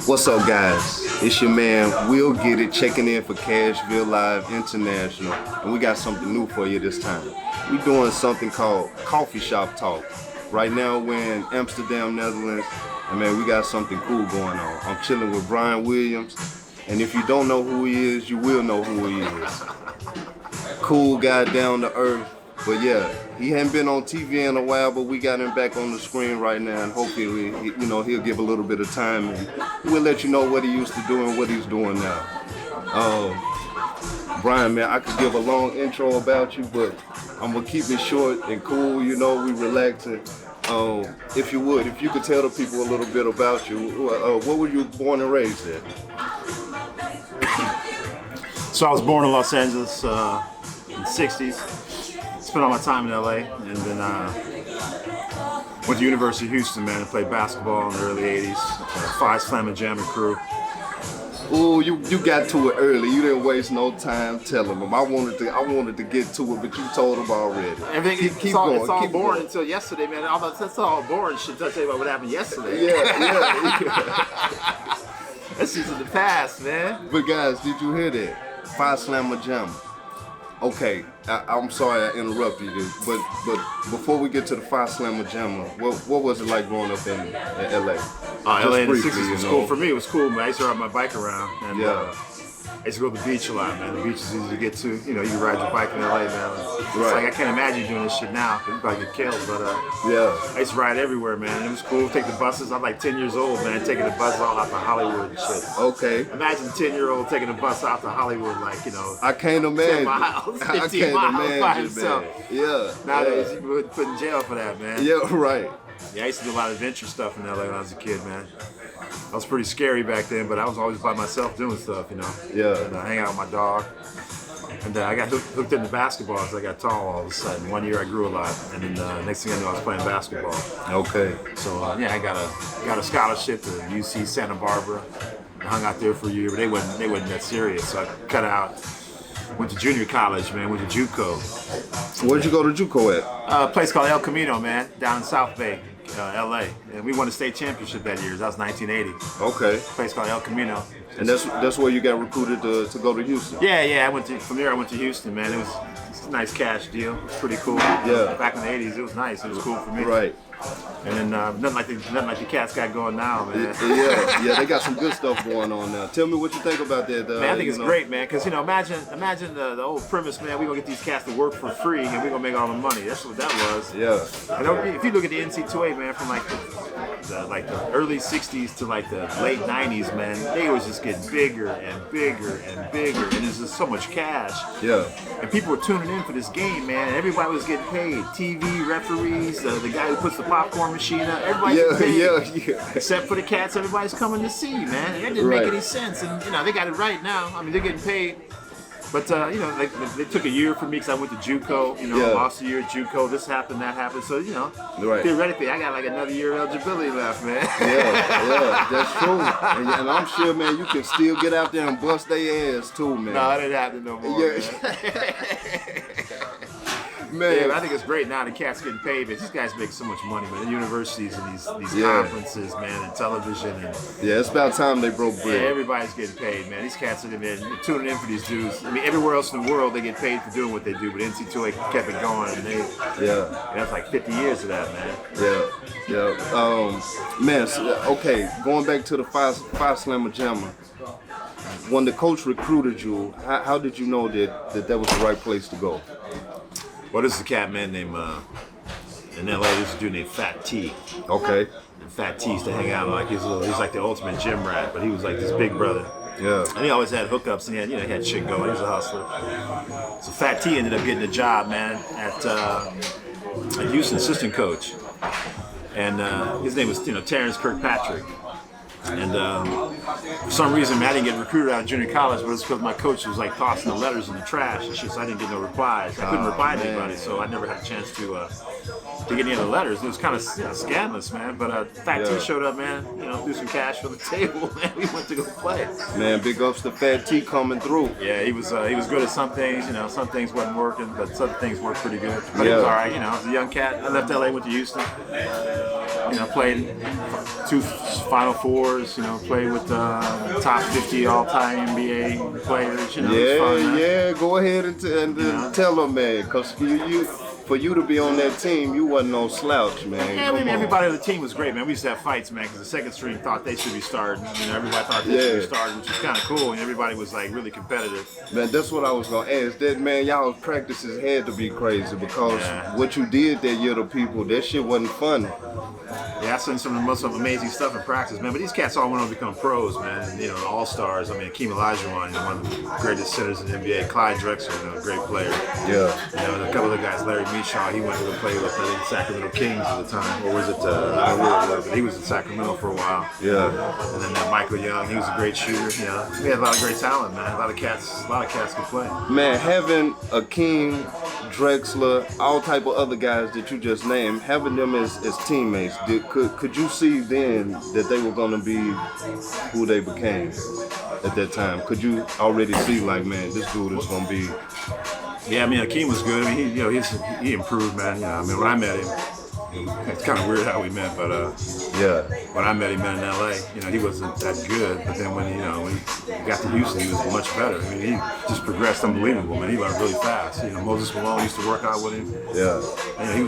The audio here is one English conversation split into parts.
What's up, guys? It's your man, Will Get It, checking in for Cashville Live International, and we got something new for you this time. We're doing something called Coffeeshop Talk. Right now, we're in Amsterdam, Netherlands, and man, we got something cool going on. I'm chilling with Bryan Williams, and if you don't know who he is, you will know who he is. Cool guy, down to earth. But yeah, he hadn't been on TV in a while, but we got him back on the screen right now, and hopefully, he'll give a little bit of time, and we'll let you know what he used to do and what he's doing now. Bryan, man, I could give a long intro about you, but I'm gonna keep it short and cool. We relaxing. If you could tell the people a little bit about you, what were you born and raised at? So I was born in Los Angeles in the 60s. Spent all my time in LA, and then went to University of Houston, man, and played basketball in the early 80s. Five Slamma Jamma crew. Ooh, you got to it early. You didn't waste no time telling them. I wanted to get to it, but you told them already. Everything keep going. It's all keep boring going. Until yesterday, man. That's all boring shit. I'll tell you about what happened yesterday. Yeah. This is in the past, man. But guys, did you hear that? Five Slamma Jamma. Okay, I'm sorry I interrupted you, but before we get to the Five Slamma Jamma, what was it like growing up in LA? LA in the 60s was cool for me. It was cool, man. I used to ride my bike around, and yeah. I used to go to the beach a lot, man. The beach is easy to get to. You can ride your bike in LA, man. It's like I can't imagine doing this shit now. You probably get killed, but yeah. I used to ride everywhere, man. It was cool. Take the buses. I'm like 10 years old, man, taking the buses all out to Hollywood and shit. Okay. Imagine a 10-year-old taking a bus out to Hollywood, I can't imagine. 10 miles, 15 I can't miles imagine, by himself. man. Yeah. Nowadays, you would put in jail for that, man. Yeah, right. Yeah, I used to do a lot of adventure stuff in LA when I was a kid, man. I was pretty scary back then, but I was always by myself doing stuff, Yeah. And hang out with my dog. And I got hooked into basketball as I got tall all of a sudden. One year I grew a lot, and then next thing I knew I was playing basketball. Okay. So I got a scholarship to UC Santa Barbara. I hung out there for a year, but they wasn't that serious. So I cut out. Went to junior college, man. Went to JUCO. Where'd you go to JUCO at? A place called El Camino, man, down in South Bay, LA. And we won the state championship that year. That was 1980. Okay. A place called El Camino. And that's where you got recruited to go to Houston? Yeah. From there I went to Houston, man. It was a nice cash deal. It was pretty cool. Yeah. Back in the 80s, it was nice. It was cool for me. Right. And then nothing like the cats got going now, man. Yeah, they got some good stuff going on now. Tell me what you think about that. Man, I think it's great, man, because imagine the old premise, man. We're gonna get these cats to work for free, and we're gonna make all the money. That's what that was. Yeah. And if you look at the NC2A, man, from the early '60s to like the late '90s, man, they was just getting bigger and bigger and bigger, and there's just so much cash. Yeah. And people were tuning in for this game, man. And everybody was getting paid. TV referees, the guy who puts the popcorn machine up, everybody's getting paid. Yeah. Except for the cats, everybody's coming to see, man. It didn't make any sense, and they got it right now. I mean, they're getting paid. But they took a year for me because I went to JUCO. Lost a year at JUCO. This happened, that happened. So theoretically, I got like another year of eligibility left, man. Yeah, that's true. And I'm sure, man, you can still get out there and bust their ass too, man. No, it ain't happening no more. Yeah. Man, I think it's great now the cats getting paid, but these guys make so much money, man. The universities and these conferences, man, and television, and it's about time they broke bread. Yeah, everybody's getting paid, man. These cats are tuning in for these dudes. I mean, everywhere else in the world they get paid for doing what they do, but NC2A kept it going, and that's like 50 years of that, man. Yeah. Man, okay, going back to the five Slamma Jamma. When the coach recruited you, how did you know that was the right place to go? Well, this is a cat man named in LA. This is a dude named Fat T. Okay. And Fat T used to hang out like he's like the ultimate gym rat, but he was like this big brother. Yeah. And he always had hookups, and he had shit going. He was a hustler. So Fat T ended up getting a job, man, at Houston assistant coach, and his name was Terrence Kirkpatrick. And for some reason, man, I didn't get recruited out of junior college, but it's because my coach was like tossing the letters in the trash and shit, so I didn't get no replies. I couldn't reply to anybody, so I never had a chance to get any of the letters. It was kind of scandalous, man. But Fat T showed up, man. Threw some cash on the table, man. We went to go play. Man, big ups to Fat T coming through. Yeah, he was good at some things. Some things wasn't working, but some things worked pretty good. But he was all right. I was a young cat. I left LA, went to Houston. You know, played 2 Final Fours. You know, played with top 50 all-time NBA players. You know, it was fun, man. Yeah. Go ahead and tell them, man, because for you to be on that team, you wasn't no slouch, man. Yeah, I mean, everybody on the team was great, man. We used to have fights, man, because the second string thought they should be starting. You know, everybody thought they should be starting, which was kind of cool, and everybody was like really competitive. Man, that's what I was gonna ask. That man, y'all practices had to be crazy because what you did that year to people, that shit wasn't fun. Yeah, I seen some of the most amazing stuff in practice, man. But these cats all went on to become pros, man. You know, all-stars. I mean, Akeem Olajuwon, one of the greatest centers in the NBA. Clyde Drexler, you know, a great player. Yeah. You know, and a couple of guys, Larry Mishaw, he went to play with the Sacramento Kings at the time. Or was it, I don't know where it was, but he was in Sacramento for a while. Yeah. And then Michael Young, he was a great shooter. You know, we had a lot of great talent, man. A lot of cats could play. Man, having Akeem, Drexler, all type of other guys that you just named, having them as teammates, could you see then that they were gonna be who they became at that time? Could you already see like, man, this dude is gonna be? Yeah, I mean, Akeem was good. I mean, he improved, man. You know, I mean, when I met him, it's kind of weird how we met, but when I met him in LA, you know, he wasn't that good. But then when he got to Houston, he was much better. I mean, he just progressed unbelievable, man. He learned really fast. You know, Moses Malone used to work out with him. Yeah. And he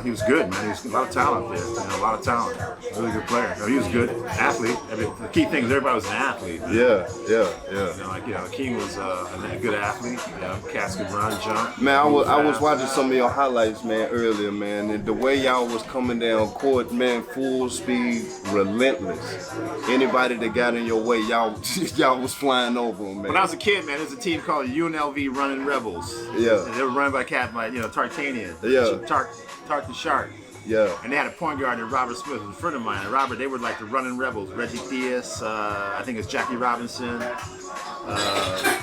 was good, man. He was a lot of talent there. You know, a lot of talent. Really good player. You know, he was good athlete. I mean, the key thing is everybody was an athlete. Man. Yeah. You know, Akeem was a good athlete. You know, cats could run, jump. Man, I was watching some of your highlights, man, earlier, man, and the way y'all was coming down court, man, full speed, relentless. Anybody that got in your way, y'all was flying over them, man. When I was a kid, man, there was a team called UNLV Running Rebels. Yeah. And they were run by a cat like, Tartanian. Yeah. Tart the Shark. Yeah. And they had a point guard named Robert Smith, who was a friend of mine. And Robert, they were like the Running Rebels. Reggie Theus, I think it's Jackie Robinson,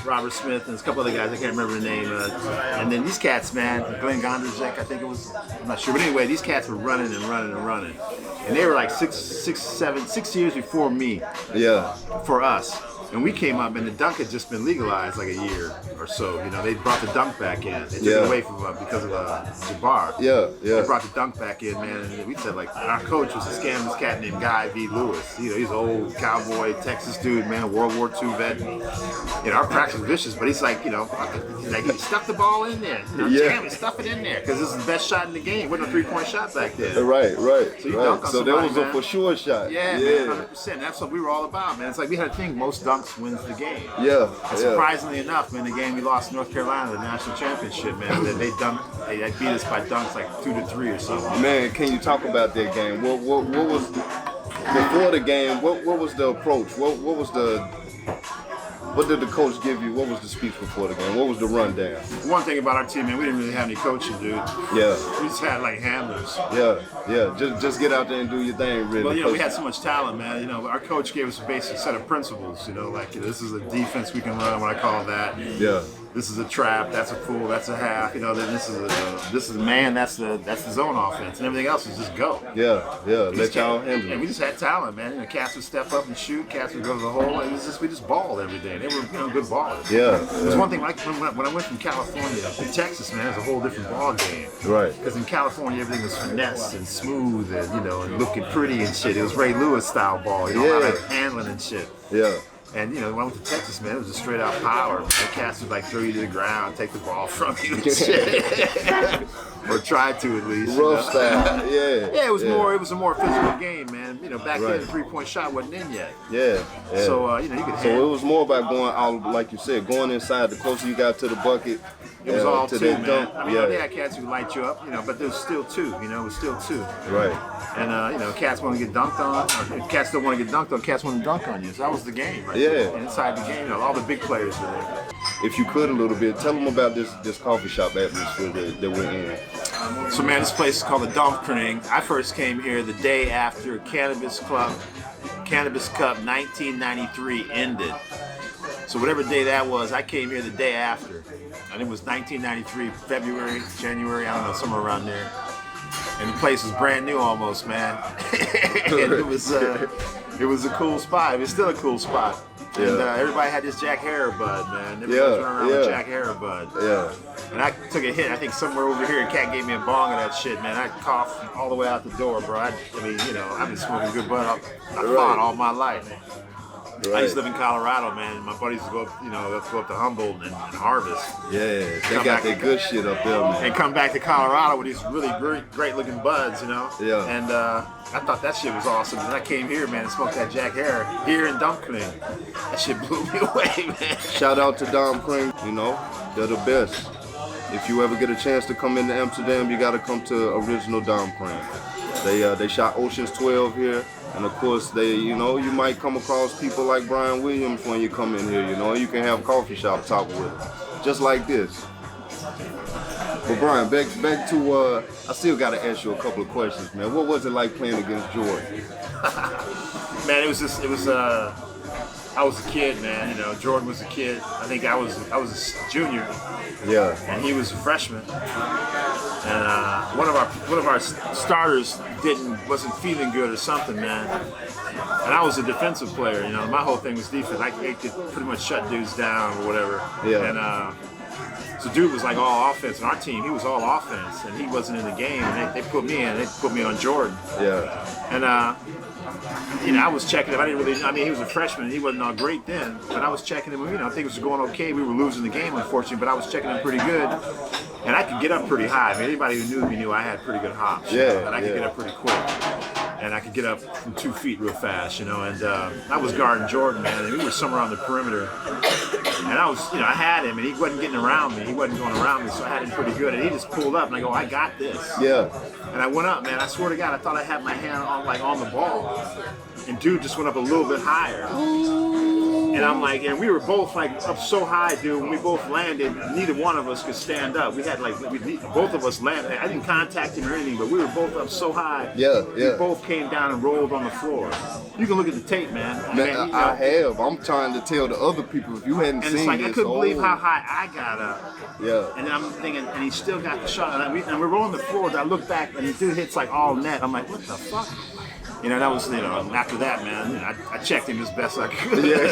Robert Smith, and a couple other guys. I can't remember the name. And then these cats, man, Glenn Gondrzak, I think it was. I'm not sure. But anyway, these cats were running and running and running. And they were like 6 years before me. Yeah. For us. And we came up, and the dunk had just been legalized like a year or so. You know, they brought the dunk back in. They took it away from because of Jabbar. Yeah. They brought the dunk back in, man. And we said, like, our coach was a scandalous cat named Guy V. Lewis. You know, he's an old cowboy, Texas dude, man, a World War II vet. You know, our practice was vicious, but he's like, you know, he stuffed the ball in there. You know, jam it, stuff it in there, because this is the best shot in the game. Wasn't a 3-point shot back then. Right. So you dunk on so somebody, that was man. a for sure shot. Yeah, man, 100%. That's what we were all about, man. It's like we had a thing, most dunks wins the game. Yeah. And surprisingly enough, man, the game we lost to North Carolina, the national championship, man, they beat us by dunks like 2-3 or something. Man, can you talk about that game? What was before the game? What was the approach? What did the coach give you? What was the speech before the game? What was the rundown? One thing about our team, man, we didn't really have any coaching, dude. Yeah. We just had like handlers. Yeah. Just get out there and do your thing, really. Well, you know, we had so much talent, man. You know, our coach gave us a basic set of principles. You know, like, you know, this is a defense we can run, what I call that. Yeah. This is a trap. That's a pull. That's a half. You know, then this is man. That's the zone offense, and everything else is just go. Yeah. Let y'all handle it. And we just had talent, man. You know, cats would step up and shoot. Cats would go to the hole. And we just balled every day. They were, you know, good ballers. Yeah. There's one thing, like when I went from California to Texas, man, it was a whole different ball game. Right. Because in California, everything was finesse and smooth and, you know, and looking pretty and shit. It was Ray Lewis style ball. You know, a lot of handling and shit. Yeah. And, you know, when I went to Texas, man, it was just straight out power. Man. The cats would like throw you to the ground, take the ball from you and shit. Or try to, at least. Rough style, yeah. Yeah, it was a more physical game, man. You know, back then the 3-point shot wasn't in yet. Yeah. So, you know, you could So it was more about going out, like you said, going inside. The closer you got to the bucket, it was all to two, that man. dunk. I mean, they had cats who light you up, you know, but there was still two, you know, it was still two. Right. And, you know, cats want to get dunked on, or cats don't want to get dunked on, cats want to dunk on you. So that was the game, right? Yeah. Inside the game, you know, all the big players were there. If you could a little bit, tell them about this coffee shop atmosphere that we're in. So, man, this place is called the Dumpkring. I first came here the day after Cannabis Cup 1993 ended. So whatever day that was, I came here the day after. And it was 1993, February, January, I don't know, somewhere around there. And the place was brand new almost, man. And it was a cool spot. It was still a cool spot. And everybody had this Jack Harrow bud, man. Everybody was running around with Jack Harrow bud. Yeah. And I took a hit. I think somewhere over here, a cat gave me a bong of that shit, man. I coughed all the way out the door, bro. I mean, you know, I've been smoking good bud. I fought all my life. Right. I used to live in Colorado, man. And my buddies would go up, you know, go up to Humboldt and harvest. Yeah, they got that good shit up there, man. And come back to Colorado with these really great looking buds, you know. Yeah. And I thought that shit was awesome. And I came here, man, and smoked that Jack Harrow here in Dumpling. That shit blew me away, man. Shout out to Dom Cream, you know, they're the best. If you ever get a chance to come into Amsterdam, you gotta come to Original Dom Cream. They shot Ocean's 12 here, and of course you might come across people like Bryan Williams when you come in here. You know, you can have coffee shop talk with them, just like this. But Bryan, back to I still gotta ask you a couple of questions, man. What was it like playing against Jordan? Man, I was a kid, man. You know, Jordan was a kid. I think I was a junior. Yeah. And he was a freshman. And one of our starters wasn't feeling good or something, man. And I was a defensive player. You know, my whole thing was defense. I could pretty much shut dudes down or whatever. Yeah. And so dude was like all offense. On our team, he was all offense, and he wasn't in the game. And they put me in. They put me on Jordan. Yeah. And you know, I was checking him. I mean, he was a freshman. He wasn't all great then, but I was checking him. You know, things were going okay. We were losing the game, unfortunately, but I was checking him pretty good. And I could get up pretty high. I mean, anybody who knew me knew I had pretty good hops. Yeah. And I could get up pretty quick. And I could get up from 2 feet real fast, you know. And I was guarding Jordan, man, and we were somewhere on the perimeter. And I was, you know, I had him, and he wasn't getting around me. He wasn't going around me, so I had him pretty good. And he just pulled up, and I go, I got this. Yeah. And I went up, man. I swear to God, I thought I had my hand on the ball. And dude just went up a little bit higher. And I'm like, and we were both like up so high, dude. When we both landed, neither one of us could stand up. We had like, both of us landed. I didn't contact him or anything, but we were both up so high. Yeah. We both came down and rolled on the floor. You can look at the tape, man. Man, you know, I have. I'm trying to tell the other people if you hadn't and seen it's like, this. I couldn't believe how high I got up. Yeah. And then I'm thinking, and he still got the shot. And we're rolling the floor. I look back, and the dude hits like all net. I'm like, what the fuck? You know, that was, you know, after that, man, you know, I checked him as best I could. Yeah.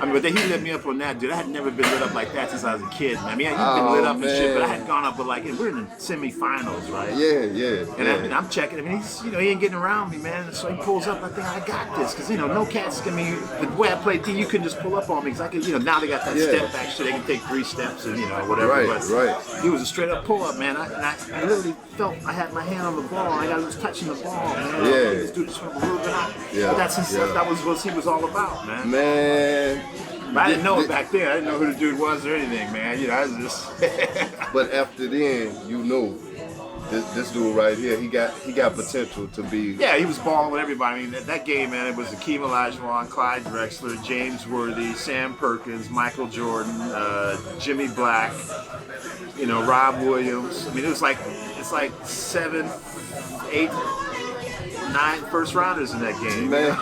I mean, but then he lit me up on that, dude. I had never been lit up like that since I was a kid, man. I mean, he'd been lit up and shit, but I had gone up, but like, we're in the semifinals, right? Yeah. And I'm checking him, and he's, you know, he ain't getting around me, man. So he pulls up, I think, I got this. Because, you know, no cats, I mean, the way I played, you couldn't just pull up on me. Because I could, you know, now they got that step back shit. They can take 3 steps and, you know, whatever. Right. He was a straight up pull up, man. I literally felt I had my hand on the ball, and I was touching the ball, man. This dude just went a little bit high. Yeah. But that's that was what he was all about, man. Man. But I didn't know it back then. I didn't know who the dude was or anything, man. You know, I was just. But after then, you knew this dude right here. He got potential to be. Yeah, he was balling with everybody. I mean, that game, man, it was Akeem Olajuwon, Clyde Drexler, James Worthy, Sam Perkins, Michael Jordan, Jimmy Black, you know, Rob Williams. I mean, it's like 7, 8, 9 first rounders in that game. Man.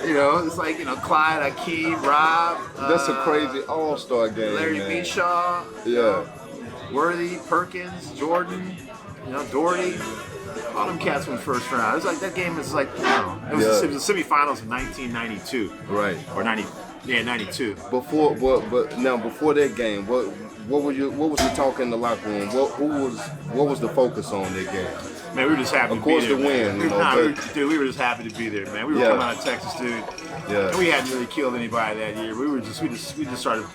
You know, it's like, you know, Clyde, Akeem, Rob. That's a crazy all-star game. Larry man. Bishaw. Yeah. Worthy, Perkins, Jordan, you know, Doherty. All them cats went first round. It was like, that game was like, you know, it was the semifinals of 1992. Right. Or 92. Before that game, what was the talk in the locker room? What was the focus on that game? Man, we were just happy of course to be there. win, you know, Dude, we were just happy to be there, man. We were coming out of Texas, dude. Yeah. And we hadn't really killed anybody that year. We just started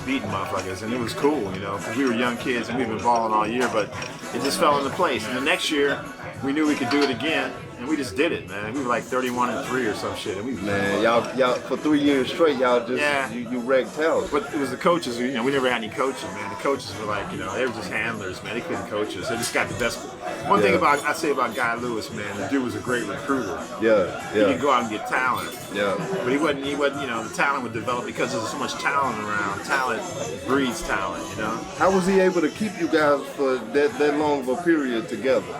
beating motherfuckers, and it was cool, you know, because we were young kids and we've been balling all year, but it just fell into place. And the next year, we knew we could do it again, and we just did it, man. We were like 31-3 or some shit. And y'all for 3 years straight, y'all just you wrecked hell. But it was the coaches. You know, we never had any coaching, man. The coaches were like, you know, they were just handlers, man. They couldn't coach us. They just got the best. One thing I say about Guy Lewis, man, the dude was a great recruiter. Yeah. He could go out and get talent. Yeah. But he wasn't. You know, the talent would develop because there's so much talent around. Talent breeds talent, you know. How was he able to keep you guys for that long of a period together?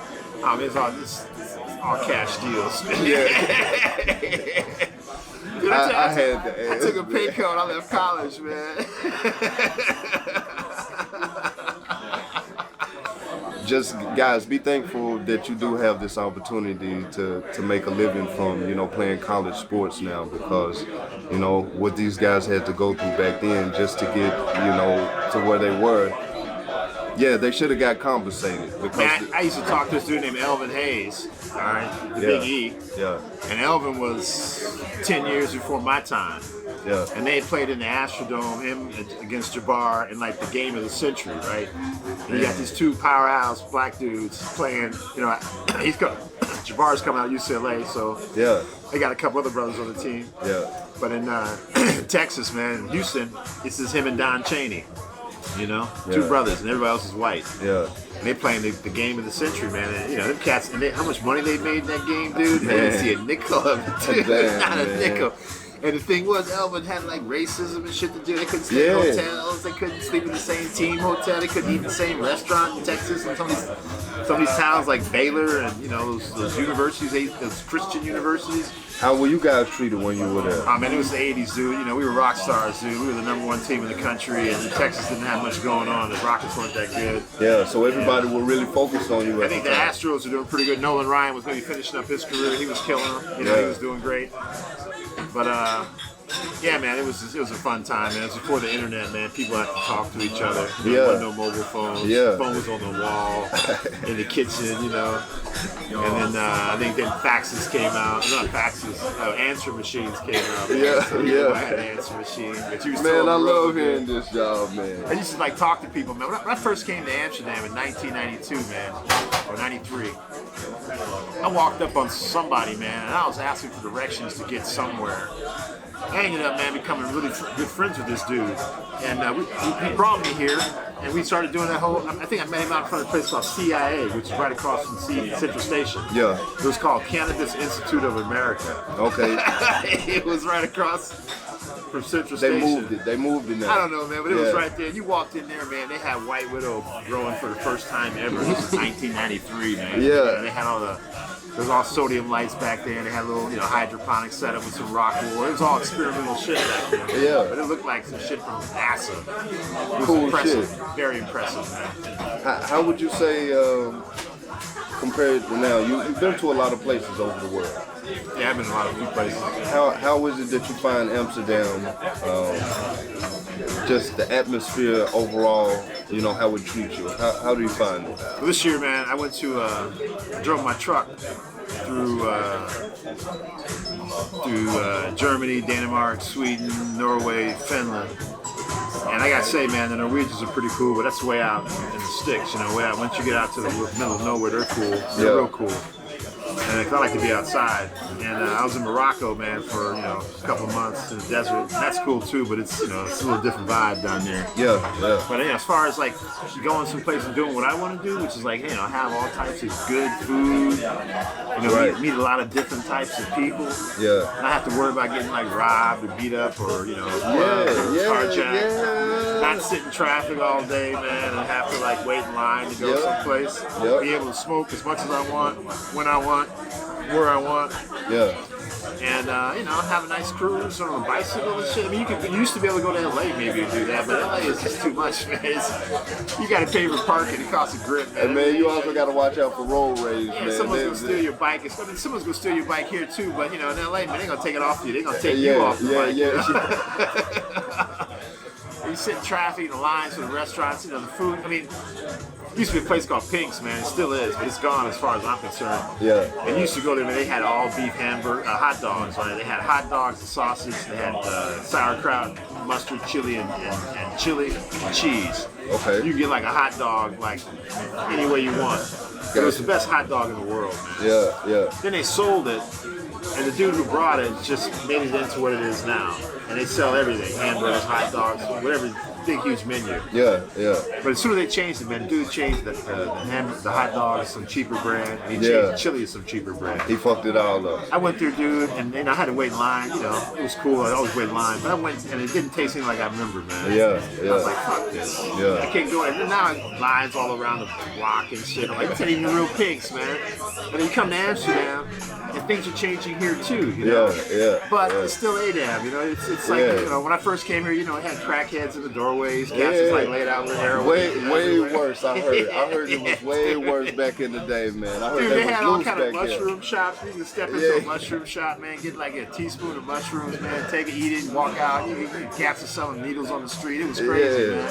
I mean, it's all cash deals. Yeah. Dude, I took a pay cut when I left college, man. just guys, be thankful that you do have this opportunity to make a living from, you know, playing college sports now, because, you know, what these guys had to go through back then just to get, you know, to where they were. Yeah, they should have got compensated. Because Man, I used to talk to this dude named Elvin Hayes, all right, the Big E. Yeah. And Elvin was 10 years before my time. Yeah. And they played in the Astrodome, him against Jabbar, in like the game of the century, right? And you got these two powerhouse black dudes playing, you know, Jabbar's coming out of UCLA, so Yeah. they got a couple other brothers on the team. Yeah. But in Texas, man, Houston, this is him and Don Chaney, you know? Two Yeah. brothers, and everybody else is white. Yeah. And they playing the game of the century, man. And, you know, them cats, and how much money they made in that game, dude? They didn't see a nickel of it, dude. Damn, Not a man. nickel. And the thing was, Elvin had like racism and shit to do. They couldn't stay in hotels. They couldn't sleep in the same team hotel. They couldn't eat in the same restaurant in Texas. And some of these towns like Baylor and, you know, those universities, those Christian universities. How were you guys treated when you were there? Oh man, it was the 80s, dude. You know, we were rock stars, dude. We were the #1 team in the country, and Texas didn't have much going on. The Rockets weren't that good. Yeah, so everybody were really focused on you I at think the the time. Astros were doing pretty good. Nolan Ryan was maybe finishing up his career. He was killing them. You know, he Yeah. was doing great. But yeah, man, it was a fun time, man. It was before the internet, man. People had to talk to each other. There Yeah. wasn't no mobile phones. Yeah. The phone was on the wall, in the kitchen, you know. And then I think then faxes came out. Not faxes, answer machines came out. Man. Yeah, So yeah. I had an answer machine. But you was Man, still I on the road, love man. hearing this job, man. I used to like talk to people, man. When I first came to Amsterdam in 1992, man, or 93, I walked up on somebody, man, and I was asking for directions to get somewhere. I ended up, man, becoming really good friends with this dude, and he brought me here, and we started doing that whole. I think I met him out in front of a place called CIA, which is right across from Central Station. Yeah. It was called Cannabis Institute of America. Okay. It was right across from Central They Station. moved it. They moved it now. I don't know, man, but it was Yeah. right there. You walked in there, man. They had White Widow growing for the first time ever. This was 1993, man. Yeah. They had there was all sodium lights back there. They had a little, you know, hydroponic setup with some rock wool. It was all experimental shit back there. Yeah. But it looked like some shit from NASA. It was Cool impressive. shit. Very impressive, man. How would you say, compared to now, you've been to a lot of places over the world. Yeah, I've been in a lot of new places. How is it that you find Amsterdam, just the atmosphere overall, you know, how it treats you? How do you find it? Well, this year, man, I went to, drove my truck through Germany, Denmark, Sweden, Norway, Finland. And I gotta say, man, the Norwegians are pretty cool, but that's way out in the sticks, you know, way out. Once you get out to the middle of nowhere, they're cool. They're Yeah. real cool. And I like to be outside. And I was in Morocco, man, for, you know, a couple months in the desert. And that's cool too, but it's, you know, it's a little different vibe down there. Yeah, yeah. But you know, as far as like going someplace and doing what I want to do, which is like, you know, have all types of good food, you know, Right. meet a lot of different types of people. Yeah. Not have to worry about getting like robbed or beat up or, you know, Yeah, carjacked. yeah. Not sit in traffic all day, man, and have to like wait in line to go Yep. someplace. Yep. Be able to smoke as much as I want, when I want, where I want. Yeah. And you know, have a nice cruise on a bicycle and shit. I mean, you used to be able to go to LA maybe and do that, but LA is just too much, man. You got to pay for parking. It costs a grip, man. And man, you also got to watch out for road rage, Yeah, man. someone's gonna steal your bike. I mean, someone's gonna steal your bike here too, but you know, in LA, man, they're gonna take it off you. They're gonna take you off the bike. you know? You sit in traffic, the lines for the restaurants, you know, the food. I mean, it used to be a place called Pink's, man. It still is, but it's gone as far as I'm concerned. Yeah. And you used to go there, man. They had all beef hamburger, hot dogs, right? They had hot dogs and sausage. They had sauerkraut, mustard, chili, and chili and cheese. Okay. You can get like a hot dog, like any way you want. It was the best hot dog in the world, man. Yeah, yeah. Then they sold it, and the dude who brought it just made it into what it is now. And they sell everything, hamburgers, hot dogs, whatever, big, huge menu. Yeah, yeah. But as soon as they changed it, man, the dude changed the hot dog to some cheaper brand, and he changed Yeah. the chili to some cheaper brand. He fucked it all up. I went there, dude, and then I had to wait in line, you know, it was cool, I always wait in line, but I went, and it didn't taste anything like I remember, man. Yeah, I was yeah. like, fuck this. Yeah. I can't go in. And now lines all around the block and shit. I'm like, this ain't even real Pink's, man. And then you come to Amsterdam, and things are changing here too, you know. But it's still ADAM, you know. It's like you know, when I first came here, you know, it had crackheads in the doorways, cats was like laid out with heroin. Way worse. I heard it was way worse back in the day, man. I heard dude, they had all kind of mushroom mushroom shops. You can step into a mushroom shop, man, get like a teaspoon of mushrooms, man, take it, eat it, and walk out. You cats are selling needles on the street. It was crazy, man.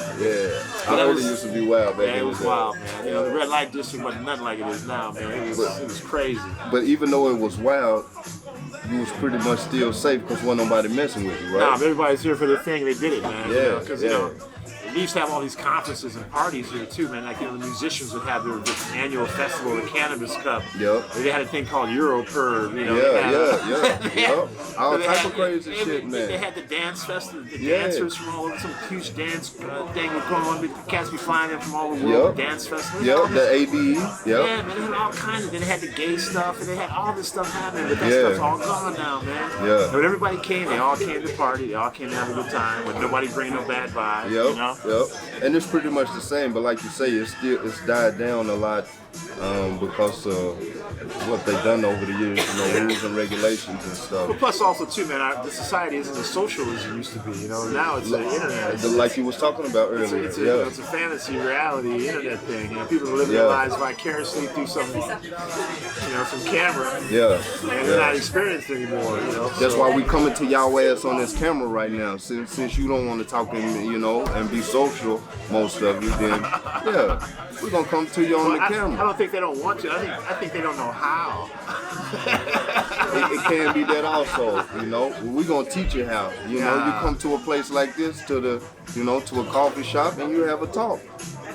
I heard it used to be wild back in the day. It was wild, man. You know, the red light district wasn't nothing like it is now, man. It was crazy. But even though it was wild, you was pretty much still safe because wasn't nobody messing with you, right? Nah, everybody's here for the thing. They did it, man. Yeah, Because you know, we used to have all these conferences and parties here too, man. Like, you know, the musicians would have their annual festival, the Cannabis Cup. Yep. They had a thing called Europerv, you know. All type of crazy shit, man. They had the dance festival, the dancers from all over, some huge dance thing was going on. The cats be flying in from all over the world, dance festival. The ABE. Yeah, man, they had all kinds of, then they had the gay stuff, and they had all this stuff happening, but that stuff's all gone now, man. Yeah. When everybody came, they all came to party, they all came to have a good time, with nobody bringing no bad vibes, you know? And it's pretty much the same, but like you say, it's died down a lot because of what they've done over the years, you know, rules and regulations and stuff. But plus also too, man, the society isn't as social as it used to be, you know. Now it's the internet. Like you was talking about earlier. It's a fantasy reality internet thing. You know, people are living their lives vicariously through some camera. And they're not experienced anymore, you know. That's why we coming to y'all ass on this camera right now. Since you don't want to talk and, you know, and be social, most of you, then we're gonna come to you on the camera. I don't think they don't want to. I think they don't know how. It can be that also, you know. We're gonna teach you how. You know, you come to a place like this, to a coffee shop, and you have a talk.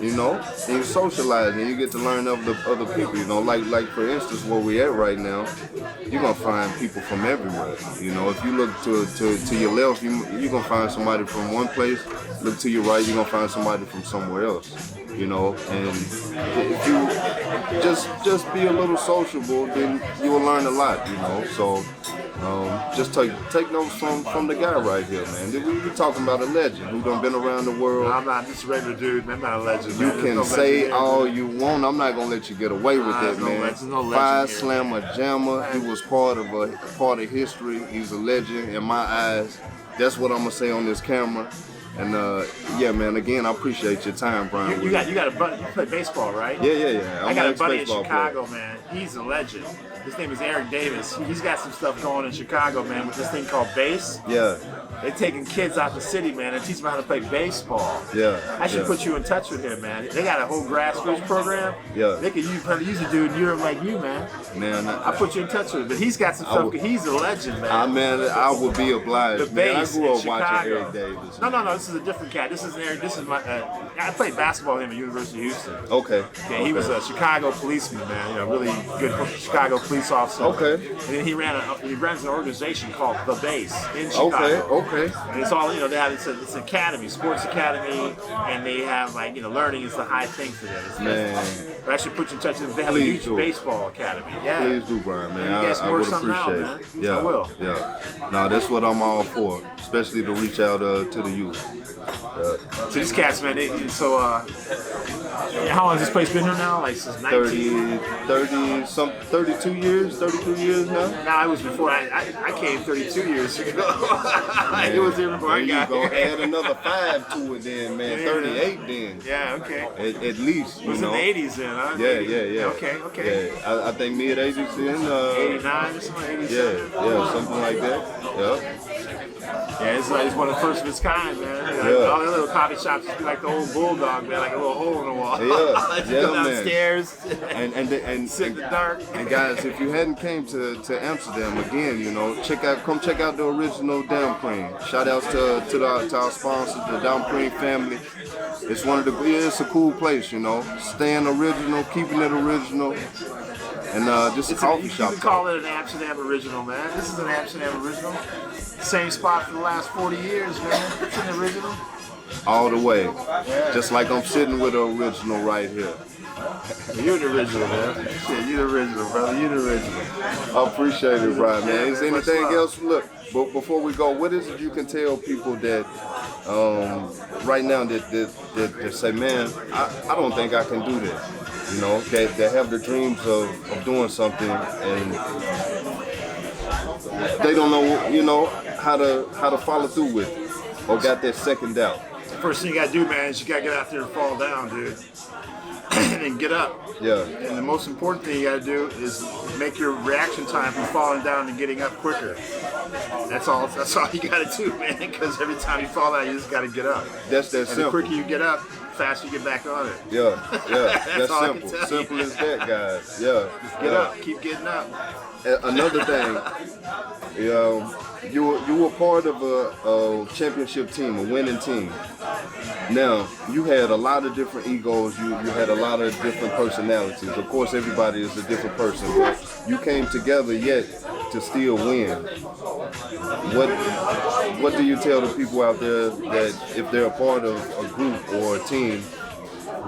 You know, and you socialize, and you get to learn of the other people. You know, like for instance, where we at right now, you're gonna find people from everywhere. You know, if you look to your left, you're gonna find somebody from one place. Look to your right, you're gonna find somebody from somewhere else. You know, and if you just be a little sociable, then you will learn a lot. You know, so just take notes from the guy right here, man. We're talking about a legend who done been around the world. No, I'm not just a regular dude, man. I'm not a legend. You can say all you want. I'm not gonna let you get away with it, man. Five Slamma, Jamma. He was part of history. He's a legend in my eyes. That's what I'm gonna say on this camera. And man, again, I appreciate your time, Bryan. You got a buddy. You play baseball, right? Yeah. I got a buddy in Chicago, man. He's a legend. His name is Eric Davis. He's got some stuff going in Chicago, man, with this thing called bass. Yeah. They're taking kids out the city, man, and teaching them how to play baseball. Yeah. I should put you in touch with him, man. They got a whole grassroots program. Yeah. They could use a dude in Europe like you, man. Man, I'll put you in touch with him. But he's got some stuff. He's a legend, man. I would be obliged. The bass I grew up in watching Chicago. Eric Davis. No. This is a different cat. This is Eric. This is my. I played basketball with him at University of Houston. Okay. Yeah, he was a Chicago policeman, man. You know, really good Chicago police officer. Okay. And then he runs an organization called The Base in Chicago. Okay. And it's all, you know, it's an academy, sports academy, and they have learning is the high thing for them. Man. I should put you in touch with them. They have a huge baseball academy. Yeah. Please do, Bryan, man. You guys I work would something appreciate out, it. man. Yeah. I will. Yeah. No, that's what I'm all for, especially to reach out to the youth. So these cats, man, how long has this place been here now? Like since 32 years now? Nah, it was before I came 32 years ago. It was here before I got here. here. Add another 5 to it then, man. 38 then. Yeah, okay. At least, It was in the 80s then, huh? Yeah. Okay. Yeah, I think mid-80s then. 89 or something, 87? Yeah, something like that. Yeah. Yeah, it's one of the first of its kind, man. All the little coffee shops just be like the old bulldog, man, like a little hole in the wall. Yeah, go downstairs and sit in the dark. And guys, if you hadn't came to Amsterdam again, you know, come check out the original Down Cream. Shout outs to our sponsors, the Down Cream family. It's it's a cool place, you know. Staying original, keeping it original. And just a coffee shop. You can call it an Amsterdam original, man. This is an Amsterdam original. Same spot for the last 40 years, man. It's an original. All the way. Yeah. Just like I'm sitting with the original right here. You're the original, man. Shit, you're the original, brother. You're the original. I appreciate it, Bryan, man. Is there anything else? Look, but before we go, what is it you can tell people that right now that say, man, I don't think I can do this. You know, that have the dreams of doing something and they don't know, how to follow through with it, or got that second doubt. First thing you gotta do, man, is you gotta get out there and fall down, dude. And then get up. Yeah. And the most important thing you gotta do is make your reaction time from falling down to getting up quicker. That's all you gotta do, man, because every time you fall down, you just gotta get up. That's that and simple. The quicker you get up, faster you get back on it. Yeah. That's all I simple. can tell Simple you. as that, guys. Yeah. Just get up, keep getting up. Another thing, you were part of a championship team, a winning team. Now, you had a lot of different egos, you had a lot of different personalities. Of course, everybody is a different person, but you came together yet to still win. What do you tell the people out there that if they're a part of a group or a team,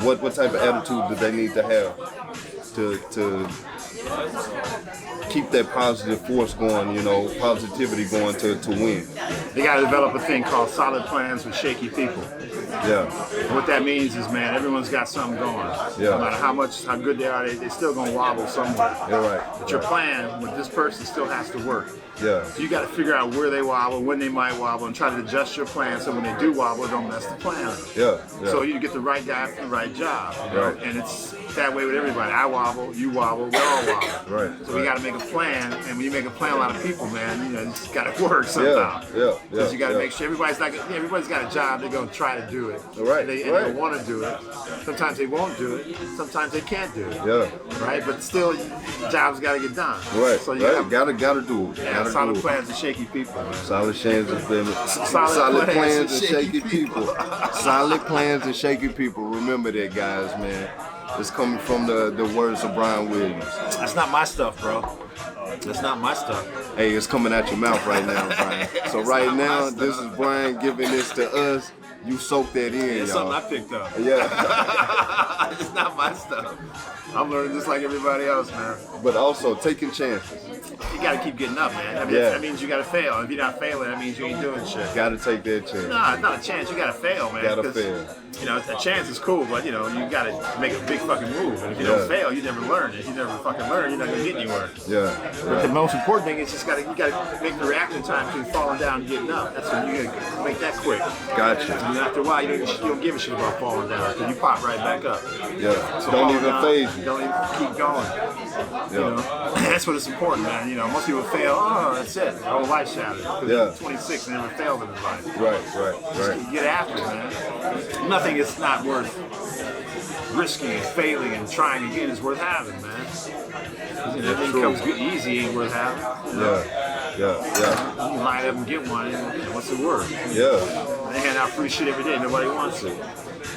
what type of attitude do they need to have to keep that positive force going, positivity going to win? They got to develop a thing called solid plans with shaky people. Yeah. What that means is, man, everyone's got something going. Yeah. No matter how good they are, they're still going to wobble somewhere. You're right. But your plan with this person still has to work. Yeah. So you got to figure out where they wobble, when they might wobble, and try to adjust your plan so when they do wobble, it don't mess the plan up. Yeah. So you get the right guy for the right job. Right. And it's that way with everybody. I wobble, you wobble, we all wobble. Right. So we got to make a plan, and when you make a plan, a lot of people, man, it's got to work somehow. Yeah. Because you got to make sure everybody's got a job. They're going to try to do it. Right. And they want to do it. Sometimes they won't do it. Sometimes they can't do it. Yeah. Right. But still, jobs got to get done. Right. So you gotta do it. yeah, solid plans and shaky people, man. Solid plans and shaky people. Solid plans and shaky people. Remember that, guys, man. It's coming from the words of Bryan Williams. That's not my stuff, bro. That's not my stuff. Hey, it's coming out your mouth right now, Bryan. So right now, this is Bryan giving this to us. You soak that in, It's y'all. something I picked up. Yeah. It's not my stuff. I'm learning just like everybody else, man. But also taking chances. You gotta keep getting up, man. I mean, Yeah. that means you gotta fail. If you're not failing, that means you ain't doing shit. Gotta take that chance. Nah, it's not a chance. You gotta fail, man. Gotta 'Cause, fail. A chance is cool, but you gotta make a big fucking move. And if you don't fail, you never learn. If you never fucking learn, you're not gonna get anywhere. Yeah. But the most important thing is you gotta make the reaction time between falling down and getting up. That's when you gotta make that quick. Gotcha. And after a while, you don't give a shit about falling down because you pop right back up. Yeah. So Don't falling even down, phase you. Don't even keep going. Yeah. That's what it's important, man. Most people fail. Oh, that's it. Their whole life shattered. Because Yeah. they're 26 and never failed in his life. Right. Get after it, man. Nothing is not worth risking and failing and trying again is worth having, man. Everything comes good, easy ain't worth having. Yeah. You line up and get one, and what's it worth? Yeah. They hand out free shit every day. Nobody wants it.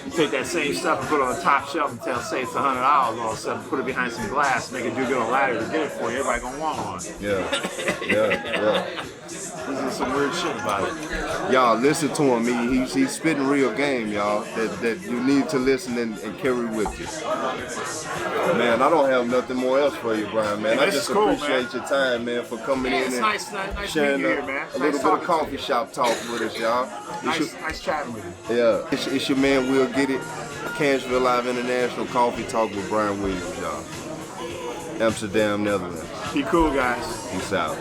You take that same stuff and put it on the top shelf and say it's $100 all of a sudden, put it behind some glass, make it do good on a ladder to get it for you. Everybody gonna want one. Yeah. This is some weird shit about it. Y'all listen to him. He's spitting real game, y'all. That you need to listen and carry with you. Man, I don't have nothing more else for you, Bryan, man. I This just is cool, appreciate your time, man, for coming in It's and nice sharing meeting you here, man. a little Nice bit of talking coffee to you. shop talk with us, y'all. Nice chatting with you. Yeah, it's your man, We'll Get It. Cashville Live International Coffee Talk with Bryan Williams, y'all. Amsterdam, Netherlands. Be cool, guys. Peace out.